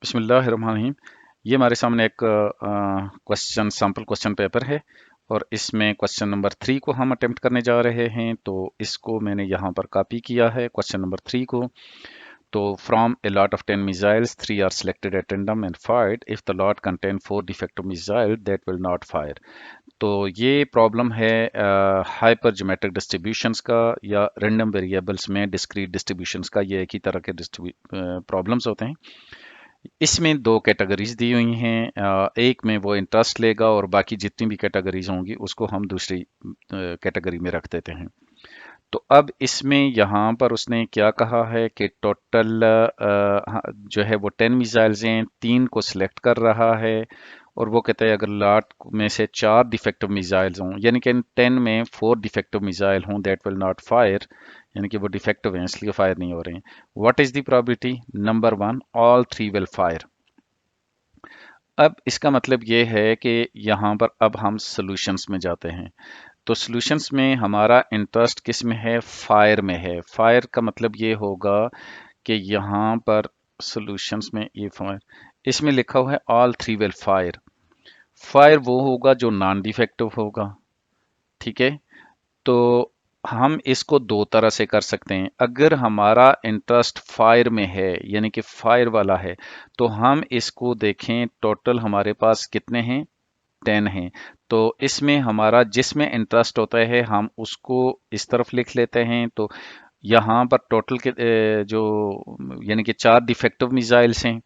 बिस्मिल्लाहिर्रहमानिर्रहीम। ये हमारे सामने एक सैम्पल क्वेश्चन पेपर है और इसमें क्वेश्चन नंबर 3 को हम अटेम्प्ट करने जा रहे हैं। तो इसको मैंने यहाँ पर कॉपी किया है क्वेश्चन नंबर 3 को। तो from a lot of 10 missiles 3 are selected at random and fired if the lot contain 4 defective missile that will not fire. तो ये प्रॉब्लम है हाइपर ज्योमेट्रिक डिस्ट्रीब्यूशंस का या रैंडम वेरिएबल्स में डिस्क्रीट डिस्ट्रीब्यूशंस का। ये एक ही तरह के प्रॉब्लम्स होते हैं। इसमें दो कैटेगरीज दी हुई हैं। एक में वो इंटरेस्ट लेगा और बाकी जितनी भी कैटेगरीज होंगी उसको हम दूसरी कैटेगरी में रख देते हैं। तो अब इसमें यहाँ पर उसने क्या कहा है कि टोटल जो है वो 10 मिसाइल्स हैं, 3 को सिलेक्ट कर रहा है और वो कहता है अगर लॉट में से 4 डिफेक्टिव मिसाइल्स हों, यानी कि 10 में 4 डिफेक्टिव मिसाइल हों, दैट विल नॉट फायर, यानी कि वो डिफेक्टिव हैं इसलिए फायर नहीं हो रहे हैं। What is the probability? Number 1, all 3 will fire. अब इसका मतलब ये है कि यहाँ पर अब हम सॉल्यूशंस में जाते हैं। तो सॉल्यूशंस में हमारा इंटरेस्ट किस में है? फायर में है। फायर का मतलब ये होगा कि यहाँ पर सॉल्यूशंस में ये फायर, इसमें लिखा हुआ है ऑल 3 विल फायर। फायर वो होगा जो नॉन डिफेक्टिव होगा, ठीक है। तो हम इसको दो तरह से कर सकते हैं। अगर हमारा इंटरेस्ट फायर में है यानी कि फायर वाला है तो हम इसको देखें, टोटल हमारे पास कितने हैं? 10 हैं। तो इसमें हमारा जिसमें इंटरेस्ट होता है हम उसको इस तरफ लिख लेते हैं। तो यहाँ पर टोटल के जो यानी कि 4 डिफेक्टिव मिसाइल्स हैं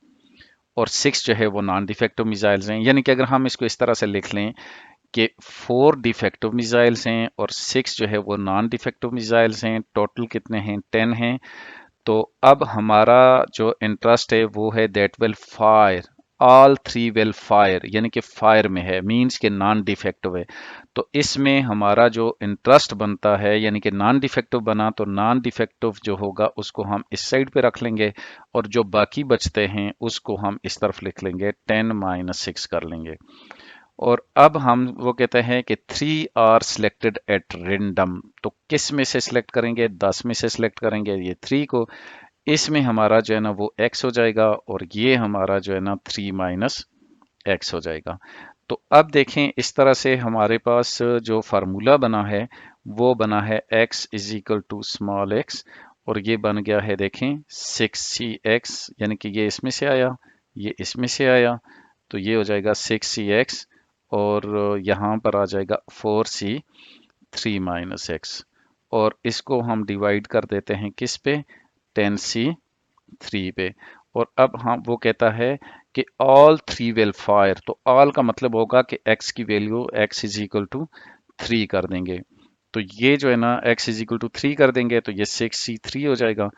और 6 जो है वो नॉन डिफेक्टिव मिसाइल्स हैं। यानी कि अगर हम इसको इस तरह से लिख लें कि 4 डिफेक्टिव मिसाइल्स हैं और 6 जो है वो नॉन डिफेक्टिव मिसाइल्स हैं, टोटल कितने हैं? 10 हैं। तो अब हमारा जो इंटरेस्ट है वो है that will fire, all 3 will fire, यानी कि फायर में है, मींस के नॉन डिफेक्टिव है। तो इसमें हमारा जो इंटरेस्ट बनता है यानी कि नॉन डिफेक्टिव बना, तो नॉन डिफेक्टिव जो होगा उसको हम इस साइड पे रख लेंगे और जो बाकी बचते हैं उसको हम इस तरफ लिख लेंगे, 10 - 6 कर लेंगे। और अब हम वो कहते हैं कि 3 आर सिलेक्टेड एट रेंडम। तो किस में से सिलेक्ट करेंगे? 10 में से सिलेक्ट करेंगे ये 3 को। इसमें हमारा जो है ना वो x हो जाएगा और ये हमारा जो है ना 3 - x हो जाएगा। तो अब देखें इस तरह से हमारे पास जो फार्मूला बना है वो बना है x = स्मॉल x और ये बन गया है, देखें 6cx, यानी कि ये इसमें से आया, ये इसमें से आया, तो ये हो जाएगा 6cx और यहाँ पर आ जाएगा 4c 3 - x और इसको हम डिवाइड कर देते हैं किस पे? 10c3 पे। और अब हम वो कहता है कि ऑल 3 विल फायर। तो ऑल का मतलब होगा कि x की वैल्यू x = 3 कर देंगे। तो ये जो है ना x = 3 कर देंगे तो ये 6c3 हो जाएगा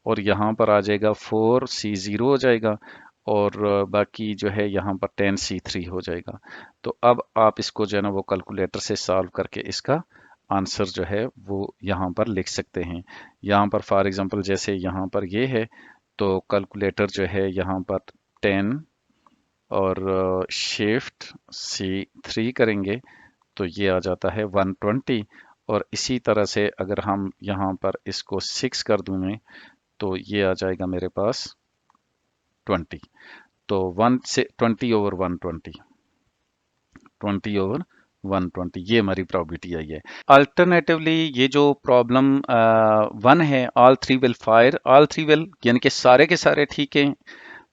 और यहाँ पर आ जाएगा 4c0 हो जाएगा और बाकी जो है यहाँ पर 10c3 हो जाएगा। तो अब आप इसको जो है ना वो कैलकुलेटर से सॉल्व करके इसका आंसर जो है वो यहाँ पर लिख सकते हैं। यहाँ पर फॉर एग्जांपल जैसे यहाँ पर ये है तो कैलकुलेटर जो है यहाँ पर 10 और शिफ्ट C3 करेंगे तो ये आ जाता है 120। और इसी तरह से अगर हम यहाँ पर इसको 6 कर दूँ मैं तो ये आ जाएगा मेरे पास 20। तो 20/120 ये हमारी प्रॉबिलिटी आई है। अल्टरनेटिवली ये जो प्रॉब्लम 1 है, all 3 will fire, all 3 will यानी कि सारे के सारे ठीक हैं।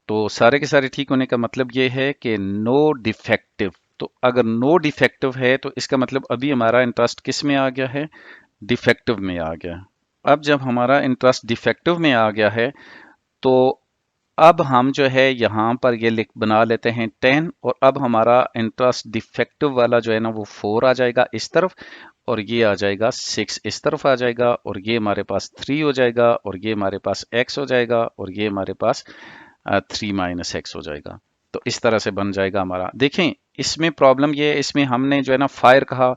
तो सारे के सारे ठीक होने का मतलब ये है कि नो डिफेक्टिव। तो अगर नो डिफेक्टिव है तो इसका मतलब अभी हमारा इंटरेस्ट किस में आ गया है? डिफेक्टिव में आ गया। अब जब हमारा इंटरेस्ट डिफेक्टिव में आ गया है तो अब हम जो है यहाँ पर ये लिख बना लेते हैं 10 और अब हमारा इंटरेस्ट डिफेक्टिव वाला जो है ना वो 4 आ जाएगा इस तरफ और ये आ जाएगा 6 इस तरफ आ जाएगा और ये हमारे पास 3 हो जाएगा और ये हमारे पास x हो जाएगा और ये हमारे पास 3 - x हो जाएगा। तो इस तरह से बन जाएगा हमारा। देखें इसमें प्रॉब्लम ये है, इसमें हमने जो है ना फायर कहा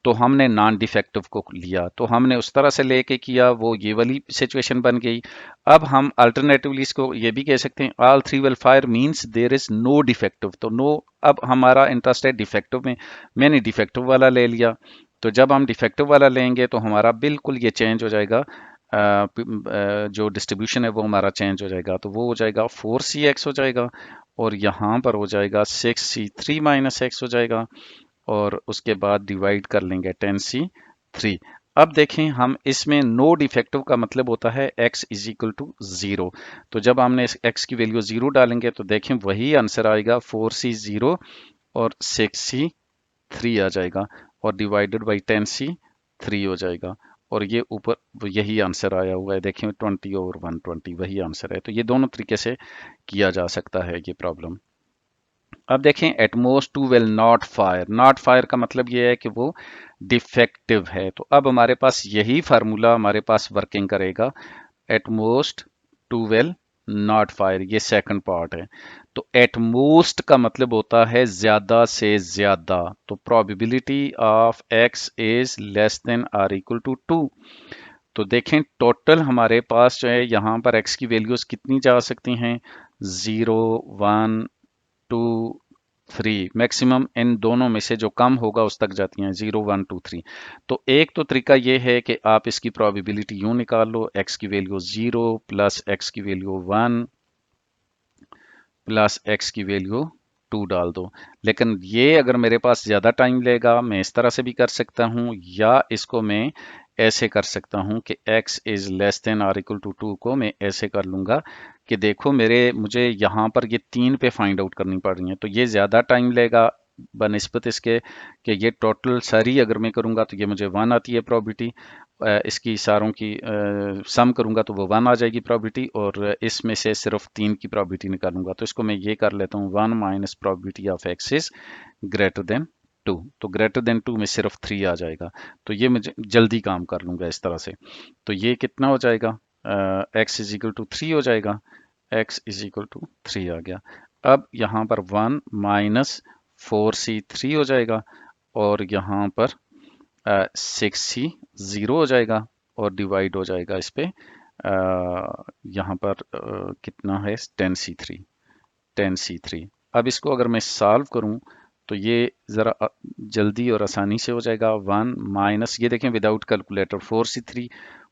तो हमने नॉन डिफेक्टिव को लिया, तो हमने उस तरह से लेके किया, वो ये वाली सिचुएशन बन गई। अब हम अल्टरनेटिवली इसको ये भी कह सकते हैं all 3 will fire means there is no defective. तो नो, अब हमारा इंटरेस्ट है डिफेक्टिव में, मैंने डिफेक्टिव वाला ले लिया। तो जब हम डिफेक्टिव वाला लेंगे तो हमारा बिल्कुल ये चेंज हो जाएगा, जो डिस्ट्रीब्यूशन है वो हमारा चेंज हो जाएगा। तो वो हो जाएगा 4cx हो जाएगा और यहाँ पर हो जाएगा 6c3 माइनस एक्स हो जाएगा, और उसके बाद डिवाइड कर लेंगे 10c3। अब देखें हम इसमें नो डिफेक्टिव का मतलब होता है x इज इक्वल टू 0। तो जब हमने x की वैल्यू 0 डालेंगे तो देखें वही आंसर आएगा 4c0 और 6c3 आ जाएगा, और डिवाइडेड बाई 10c3 हो जाएगा, और ये ऊपर यही आंसर आया हुआ है, देखें 20 और 120 वही आंसर है। तो ये दोनों तरीके से किया जा सकता है ये प्रॉब्लम। अब देखें at most two will not fire, not fire का मतलब ये है कि वो डिफेक्टिव है। तो अब हमारे पास यही फार्मूला हमारे पास वर्किंग करेगा, at most two will not fire, ये सेकंड पार्ट है। तो एट मोस्ट का मतलब होता है ज्यादा से ज्यादा, तो probability of x is less than or equal to 2। तो देखें टोटल हमारे पास जो है यहाँ पर एक्स की वैल्यूज कितनी जा सकती हैं, 0 1 2 3, मैक्सिमम इन दोनों में से जो कम होगा उस तक जाती हैं, 0 1 2 3। तो एक तो तरीका ये है कि आप इसकी प्रोबेबिलिटी यूं निकाल लो, एक्स की वैल्यू 0 प्लस एक्स की वैल्यू 1 प्लस एक्स की वैल्यू 2 डाल दो। लेकिन ये अगर मेरे पास ज़्यादा टाइम लेगा, मैं इस तरह से भी कर सकता हूँ, या इसको मैं ऐसे कर सकता हूँ कि x is less than or equal to 2 को मैं ऐसे कर लूँगा कि देखो मुझे यहाँ पर ये 3 पे फाइंड आउट करनी पड़ रही है, तो ये ज़्यादा टाइम लेगा बनिस्बत इसके कि ये टोटल सारी अगर मैं करूँगा तो ये मुझे 1 आती है प्रोबेबिलिटी, इसकी सारों की सम करूंगा तो वो 1 आ जाएगी प्रोबेबिलिटी, और इसमें से सिर्फ 3 की प्रोबेबिलिटी निकालूंगा। तो इसको मैं ये कर लेता हूँ 1 minus probability of x is greater than 2। तो ग्रेटर देन 2 में सिर्फ 3 आ जाएगा, तो ये मुझे जल्दी काम कर लूंगा इस तरह से। तो ये कितना हो जाएगा, एक्स इज इक्वल टू 3 हो जाएगा, एक्स इज इक्वल टू 3 आ गया। अब यहाँ पर 1 माइनस 4c3 हो जाएगा, और यहाँ पर 6c0 हो जाएगा, और डिवाइड हो जाएगा इस पे यहाँ पर कितना है 10c3। अब इसको अगर मैं सॉल्व करूं तो ये ज़रा जल्दी और आसानी से हो जाएगा। 1 माइनस, ये देखें विदाउट कैलकुलेटर 4c3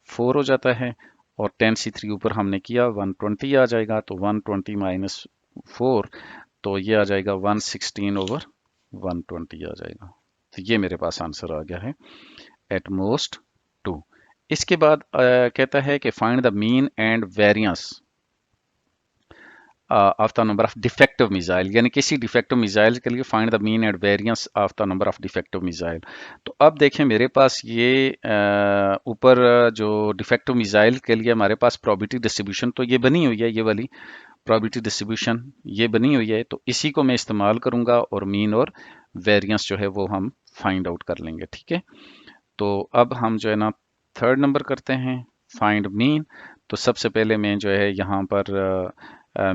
4 हो जाता है, और 10c3 ऊपर हमने किया 120 आ जाएगा, तो 120 माइनस 4, तो ये आ जाएगा 116 ओवर 120 आ जाएगा। तो ये मेरे पास आंसर आ गया है, एट मोस्ट 2। इसके बाद कहता है कि find the mean and variance of the number of defective missile, यानी किसी डिफेक्टिव मिसाइल के लिए find the mean and variance of the number of defective missile. तो अब देखें मेरे पास ये ऊपर जो डिफेक्टिव मिसाइल के लिए हमारे पास प्रोबेबिलिटी डिस्ट्रीब्यूशन तो ये बनी हुई है, ये वाली प्रोबेबिलिटी डिस्ट्रीब्यूशन ये बनी हुई है, तो इसी को मैं इस्तेमाल करूंगा, और मीन और वेरियंस जो है वो हम फाइंड आउट कर लेंगे। ठीक है, तो अब हम जो है ना थर्ड नंबर करते हैं, फाइंड मीन। तो सबसे पहले मैं जो है यहाँ पर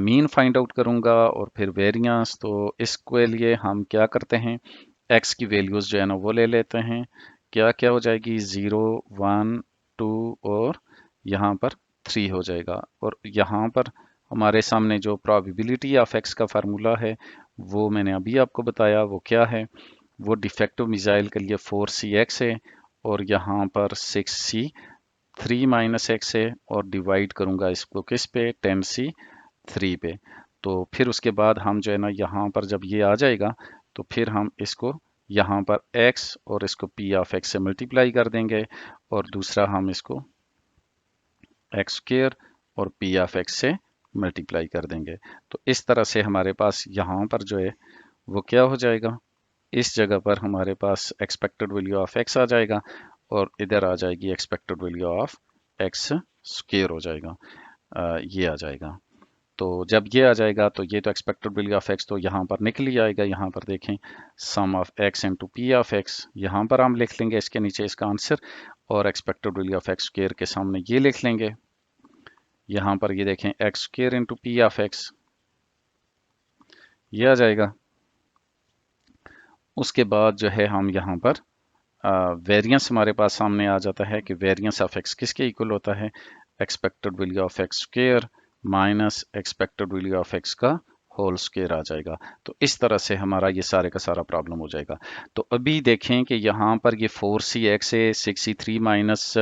मीन फाइंड आउट करूँगा और फिर वेरियंस। तो इसके लिए हम क्या करते हैं, एक्स की वैल्यूज़ जो है ना वो ले लेते हैं, क्या क्या हो जाएगी 0 1 2 और यहाँ पर 3 हो जाएगा। और यहाँ पर हमारे सामने जो प्रोबेबिलिटी ऑफ एक्स का फार्मूला है वो मैंने अभी आपको बताया, वो क्या है, वो डिफेक्टिव मिसाइल के लिए 4cx है, और यहाँ पर 6c3 माइनस एक्स है, और डिवाइड करूँगा इसको किस पे 10c3 पे। तो फिर उसके बाद हम जो है ना यहाँ पर जब ये आ जाएगा तो फिर हम इसको यहाँ पर x और इसको p ऑफ x से मल्टीप्लाई कर देंगे, और दूसरा हम इसको एक्स स्क्वायर और p ऑफ x से मल्टीप्लाई कर देंगे। तो इस तरह से हमारे पास यहाँ पर जो है वो क्या हो जाएगा, इस जगह पर हमारे पास एक्सपेक्टेड वैल्यू ऑफ x आ जाएगा, और इधर आ जाएगी expected value of x square हो जाएगा, ये आ जाएगा। तो जब ये आ जाएगा तो ये तो एक्सपेक्टेड वैल्यू ऑफ x तो यहाँ पर निकल ही आएगा। यहाँ पर देखें sum of x into P of x, यहाँ पर हम लिख लेंगे इसके नीचे इसका आंसर, और expected value of x square के सामने ये लिख लेंगे। यहाँ पर ये देखें x square into P of x, ये आ जाएगा। उसके बाद जो है हम यहाँ पर वेरियंस हमारे पास सामने आ जाता है कि वेरियंस ऑफ x किसके इक्वल होता है, expected value of x square minus expected value of x का होल स्क्वायर आ जाएगा। तो इस तरह से हमारा ये सारे का सारा प्रॉब्लम हो जाएगा। तो अभी देखें कि यहाँ पर ये 4cx है 6c3 माइनस,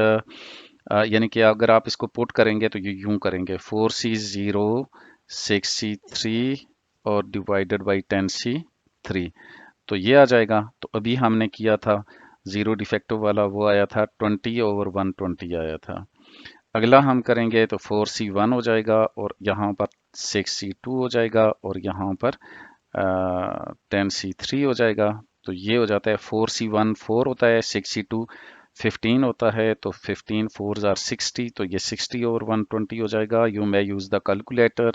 यानी कि अगर आप इसको पुट करेंगे तो ये यूं करेंगे 4c0 6c3 और डिवाइडेड बाई 10C3, तो ये आ जाएगा। तो अभी हमने किया था ज़ीरो डिफेक्टिव वाला, वो आया था 20/120 आया था। अगला हम करेंगे तो 4C1 हो जाएगा और यहाँ पर 6C2 हो जाएगा और यहाँ पर 10C3 हो जाएगा। तो ये हो जाता है 4C1 4 होता है, 6C2 15 होता है, तो 15 4s are 60, तो ये 60/120 हो जाएगा। You may use the calculator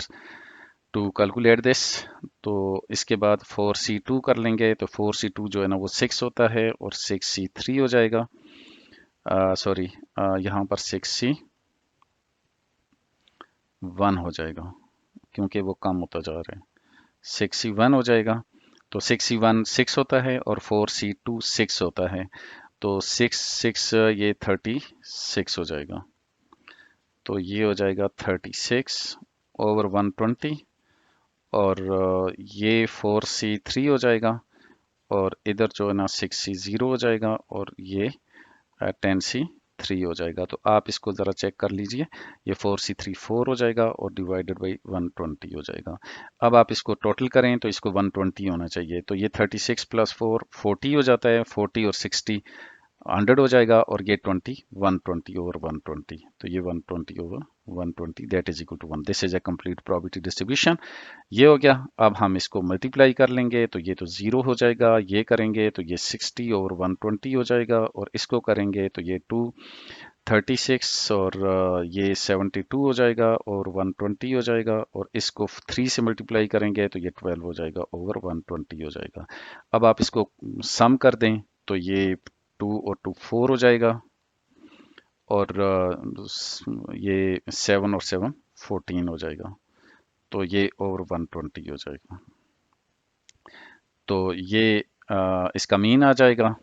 to calculate this. तो इसके बाद 4C2 कर लेंगे, तो 4C2 जो है ना वो 6 होता है और 6C3 हो जाएगा, सॉरी यहाँ पर 6C1 हो जाएगा क्योंकि वो कम होता जा रहा है। 6C1 हो जाएगा, तो 6C1 6 होता है और 4C2 6 होता है, तो 6 6 ये 36 हो जाएगा। तो ये हो जाएगा 36/120 और ये 4C3 हो जाएगा और इधर जो है ना 6C0 हो जाएगा और ये 10C3 हो जाएगा। तो आप इसको ज़रा चेक कर लीजिए, ये 4C3 4 हो जाएगा और डिवाइडेड बाई 120 हो जाएगा। अब आप इसको टोटल करें तो इसको 120 होना चाहिए, तो ये 36 + 4 40 हो जाता है, 40 और 60 100 हो जाएगा और ये 20 120/120, तो ये 120/120 that is equal to 1। This is a complete probability distribution. ये हो गया। अब हम इसको मल्टीप्लाई कर लेंगे तो ये तो 0 हो जाएगा, ये करेंगे तो ये 60/120 हो जाएगा और इसको करेंगे तो ये 236 और ये 72 हो जाएगा और 120 हो जाएगा और इसको 3 से मल्टीप्लाई करेंगे तो ये 12 हो जाएगा ओवर 120 हो जाएगा। अब आप इसको सम कर दें तो ये 2 और 2 4 हो जाएगा और ये 7 और 7 14 हो जाएगा, तो ये ओवर 120 हो जाएगा। तो ये इसका मीन आ जाएगा।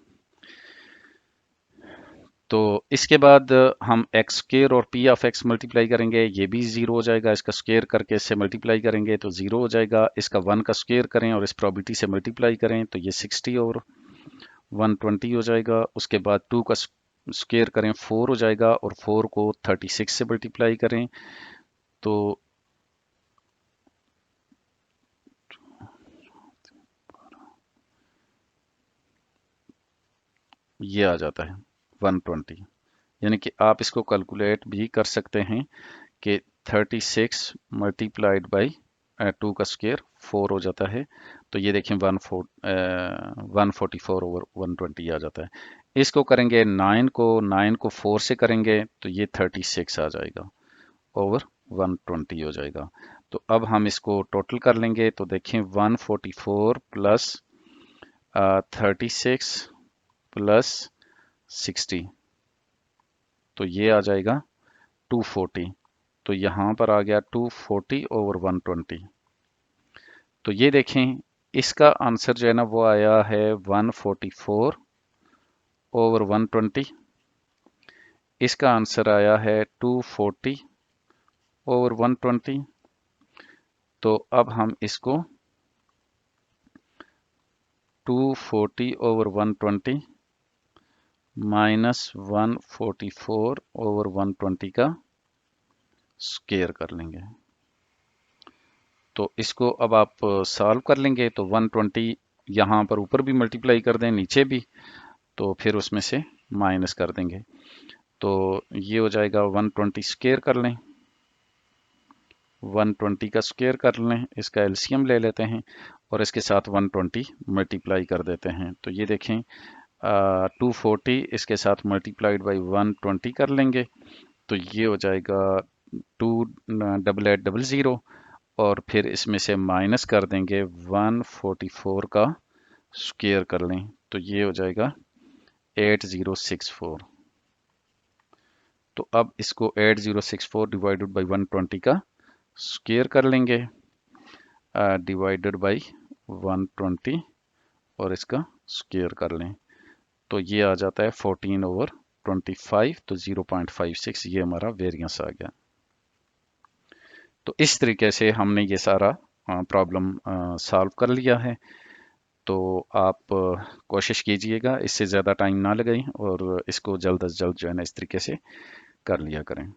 तो इसके बाद हम एक्स स्क्वेयर और पी ऑफ एक्स मल्टीप्लाई करेंगे, ये भी 0 हो जाएगा। इसका स्क्वेयर करके इससे मल्टीप्लाई करेंगे तो 0 हो जाएगा। इसका 1 का स्क्वेयर करें और इस प्रोबेबिलिटी से मल्टीप्लाई करें तो ये 60/120 हो जाएगा। उसके बाद 2 का स्क्वेयर करें 4 हो जाएगा और 4 को 36 से मल्टीप्लाई करें तो ये आ जाता है 120। यानी कि आप इसको कैलकुलेट भी कर सकते हैं कि 36 मल्टीप्लाइड बाई 2 का स्क्वेयर 4 हो जाता है, तो ये देखें 144/120 आ जाता है। इसको करेंगे 9 को 4 से करेंगे तो ये 36 आ जाएगा ओवर 120 हो जाएगा। तो अब हम इसको टोटल कर लेंगे तो देखें 144 प्लस 36 प्लस 60, तो ये आ जाएगा 240। तो यहाँ पर आ गया 240/120। तो ये देखें इसका आंसर जो है ना वो आया है 144/120। इसका आंसर आया है 240/120। तो अब हम इसको 240/120 माइनस 144/120 का स्क्वायर कर लेंगे। तो इसको अब आप सॉल्व कर लेंगे तो 120 यहाँ पर ऊपर भी मल्टीप्लाई कर दें, नीचे भी, तो फिर उसमें से माइनस कर देंगे। तो ये हो जाएगा 120 स्क्वायर कर लें, 120 का स्क्वायर कर लें, इसका एलसीएम ले लेते हैं और इसके साथ 120 मल्टीप्लाई कर देते हैं। तो ये देखें 240 इसके साथ मल्टीप्लाइड बाई 120 कर लेंगे तो ये हो जाएगा 28800 और फिर इसमें से माइनस कर देंगे 144 का स्क्वायर कर लें तो ये हो जाएगा 8064। तो अब इसको 8064 डिवाइडेड बाई 120 का स्क्वायर कर लेंगे डिवाइडेड बाई 120 और इसका स्क्वायर कर लें तो ये आ जाता है 14/25, तो 0.56 ये हमारा वेरिएंस आ गया। तो इस तरीके से हमने ये सारा प्रॉब्लम सॉल्व कर लिया है। तो आप कोशिश कीजिएगा इससे ज़्यादा टाइम ना लगाएं और इसको जल्द अज जल्द जो है ना इस तरीके से कर लिया करें।